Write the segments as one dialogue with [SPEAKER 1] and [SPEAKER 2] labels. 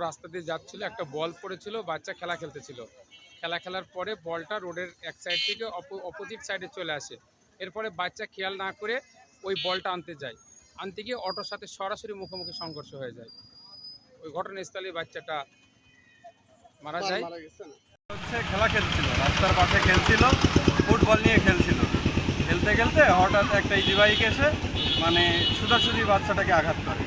[SPEAKER 1] রাস্তা দিয়ে যাচ্ছিল, একটা বল পড়েছিল, বাচ্চা খেলা খেলতেছিল। খেলার পরে বলটা রোডের এক সাইড থেকে অপোজিট সাইডে চলে আসে। এরপরে বাচ্চা খেয়াল না করে ওই বলটা আনতে গিয়ে অটোর সাথে সরাসরি মুখোমুখি সংঘর্ষ হয়ে যায়। ওই ঘটনাস্থলে বাচ্চাটা মারা যায়।
[SPEAKER 2] খেলা খেলছিল, রাস্তার পাশে খেলছিল, ফুটবল নিয়ে খেলতে খেলতে হঠাৎ একটা ইজি বাইক এসে মানে সোজাসুজি বাচ্চাটাকে আঘাত করে।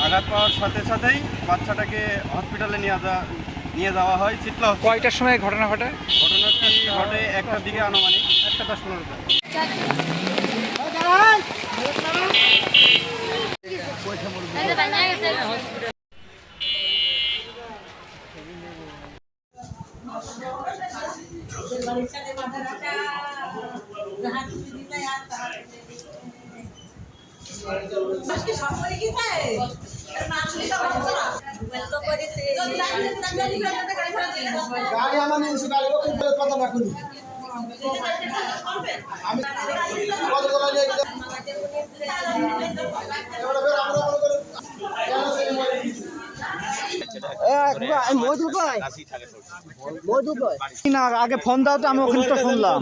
[SPEAKER 2] আঘাত পাওয়ার সাথেই বাচ্চাটাকে হসপিটালে নিয়ে যাওয়া হয় চিটলা।
[SPEAKER 3] কয়টার সময় ঘটনা ঘটে?
[SPEAKER 2] ঘটনাটি ঘটে 1টার দিকে, আনুমানিক 1টা 10 মিনিট।
[SPEAKER 4] গাড়ি আমার নিয়ে গাড়ি কথা রাখুন আমি কত করে
[SPEAKER 3] আগে ফোন দাও তো, আমি ওখানে তো শুনলাম।